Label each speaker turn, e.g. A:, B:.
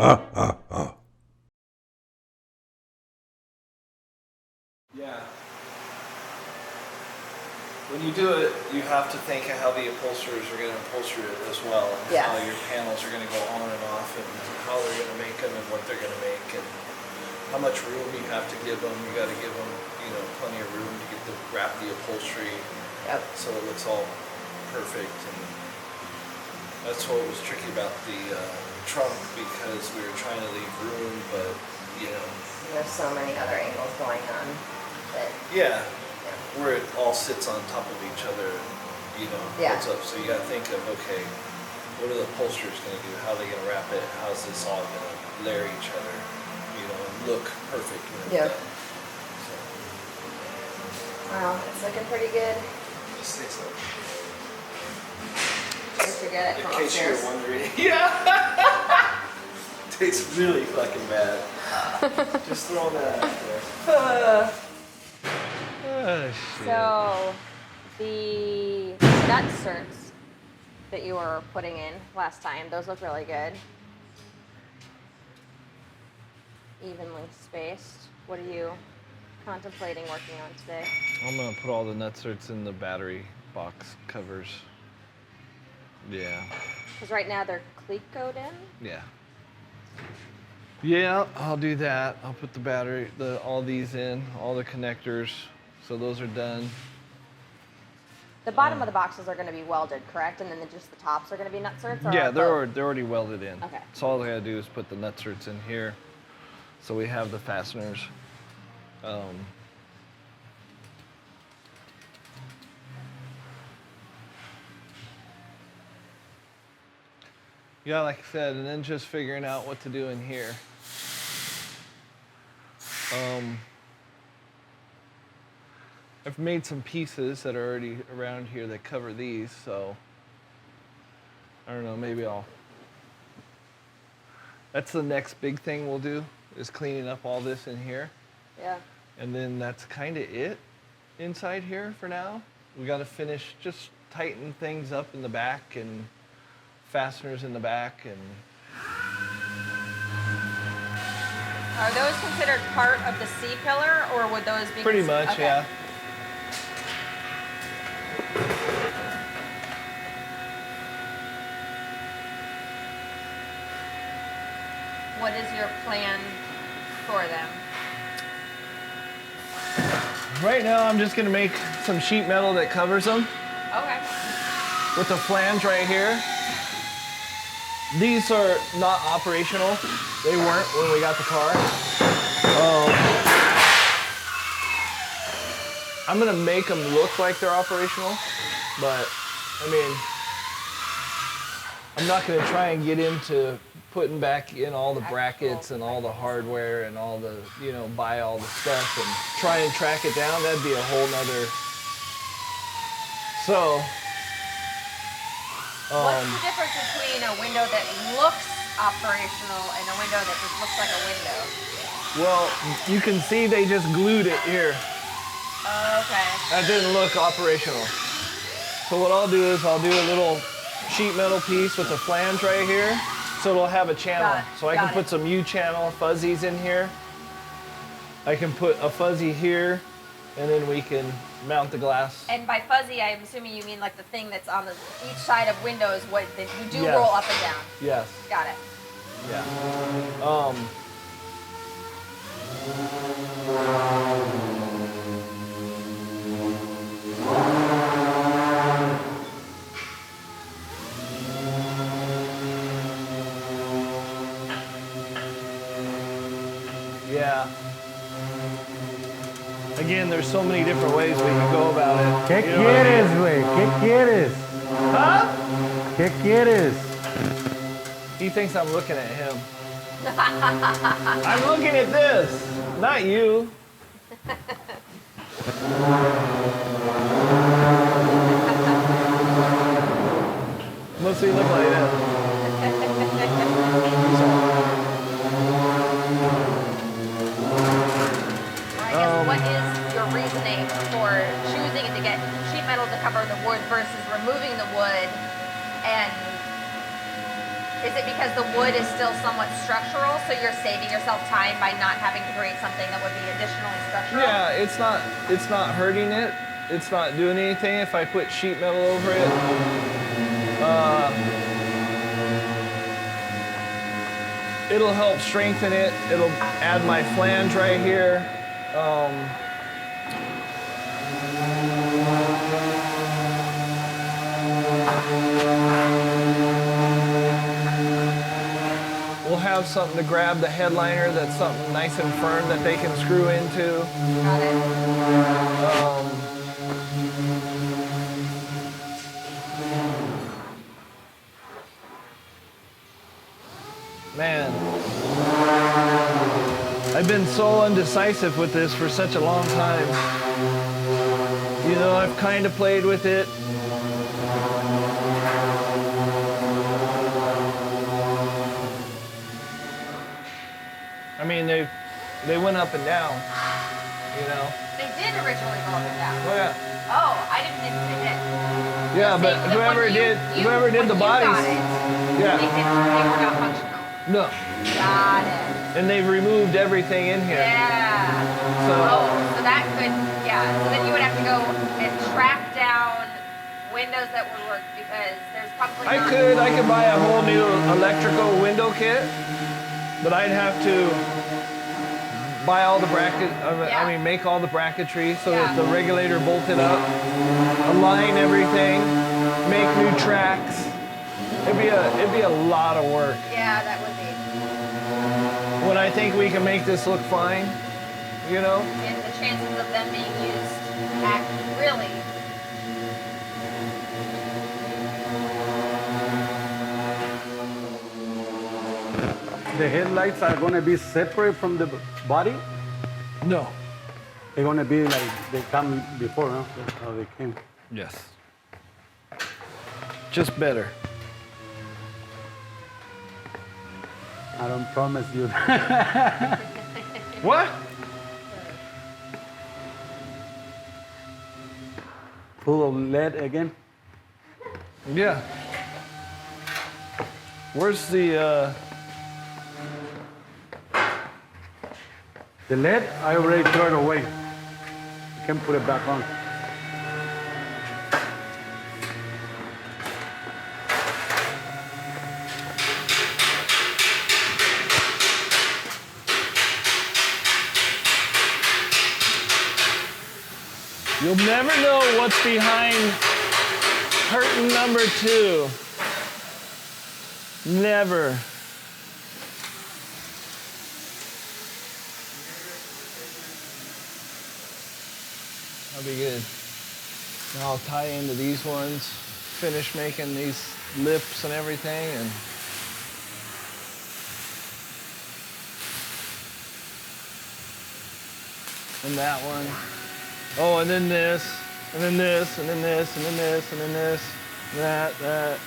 A: Yeah. When you do it, you have to think of how the upholsterers are going to upholster it as well, and
B: Yes.
A: how your panels are going to go on and off, and how they're going to make them, and what they're going to make, and how much room you have to give them. You got to give them, plenty of room to get wrap the upholstery, so it looks all perfect. And that's what was tricky about the trunk, because we were trying to leave room, but
B: there's so many other angles going on.
A: Yeah. Where it all sits on top of each other, holds up. So you got to think of, okay, what are the upholsterers going to do? How are they going to wrap it? How's this all going to layer each other, and look perfect when it's done. So.
B: Wow, it's looking pretty good.
A: Just tastes like.
B: Don't forget it.
A: In case you're wondering, yeah, tastes really fucking bad. Just throwing that out there.
B: So, the nut certs that you were putting in last time, those look really good. Evenly spaced. What are you contemplating working on today?
A: I'm going to put all the nut certs in the battery box covers. Yeah.
B: Because right now they're cleat-coed in?
A: Yeah. Yeah, I'll do that. I'll put the battery, all these in, all the connectors. So those are done.
B: The bottom of the boxes are going to be welded, correct? And then just the tops are going to be nut certs?
A: Yeah, they're already welded in.
B: Okay.
A: So all I got to do is put the nut certs in here. So we have the fasteners. Yeah, like I said, and then just figuring out what to do in here. I've made some pieces that are already around here that cover these, so I don't know, maybe that's the next big thing we'll do, is cleaning up all this in here.
B: Yeah.
A: And then that's kind of it inside here for now. We got to finish, just tighten things up in the back and fasteners in the back. And
B: are those considered part of the C-pillar, or would those be?
A: Pretty much,
B: okay.
A: Yeah.
B: What is your plan for them?
A: Right now, I'm just gonna make some sheet metal that covers them.
B: Okay.
A: With the flange right here. These are not operational. They weren't when we got the car. I'm gonna make them look like they're operational, but I mean, I'm not gonna try and get into putting back in all the brackets and all the hardware and all the, buy all the stuff and try and track it down. That'd be a whole nother. So.
B: What's the difference between a window that looks operational and a window that just looks like a window?
A: Well, you can see they just glued it here.
B: Okay.
A: That didn't look operational. So what I'll do is I'll do a little sheet metal piece with a flange right here, so it'll have a channel. So I can put some U-channel fuzzies in here. I can put a fuzzy here, and then we can mount the glass.
B: And by fuzzy, I'm assuming you mean like the thing that's on each side of windows, what that you do roll up and down.
A: Yes.
B: Got it.
A: Yeah. Yeah. Again, there's so many different ways we can go about it.
C: ¿Qué quieres, güey? ¿Qué quieres?
A: Huh?
C: ¿Qué quieres?
A: He thinks I'm looking at him. I'm looking at this, not you. Let's see, look like that.
B: What is your reasoning for choosing to get sheet metal to cover the wood versus removing the wood? And is Is it because the wood is still somewhat structural, so you're saving yourself time by not having to create something that would be additionally structural?
A: Yeah, it's not hurting it. It's not doing anything if I put sheet metal over it. It'll help strengthen it. It'll add my flange right here. We'll have something to grab the headliner that's something nice and firm that they can screw into.
B: Got it.
A: Man, I've been so undecisive with this for such a long time. You know, I've kind of played with it. I mean, they went up and down, you know.
B: They did originally go up and down.
A: Oh yeah.
B: Oh, I didn't think they did.
A: Yeah, but whoever did the bodies, yeah.
B: They were not functional.
A: No.
B: Got it.
A: And they've removed everything in here.
B: Yeah.
A: So
B: So that could, yeah. So then you would have to go and track down windows that would work because there's probably
A: I could buy a whole new electrical window kit, but I'd have to buy all the I mean, make all the bracketry so that the regulator bolted up, align everything, make new tracks. It'd be a lot of work.
B: Yeah, that would be.
A: When I think we can make this look fine, you know?
B: And the chances of them being used really.
D: The headlights are going to be separate from the body?
A: No.
D: They're going to be like they come before, no? That's how they came.
A: Yes. Just better.
D: I don't promise you.
A: What?
D: Full of lead again?
A: Yeah. Where's the
D: The lead, I already threw it away. You can put it back on.
A: You'll never know what's behind curtain number 2. Never. That'll be good. Now I'll tie into these ones, finish making these lips and everything, and that one. Oh, and then this, and then this, and then this, and then this, and then this, and that.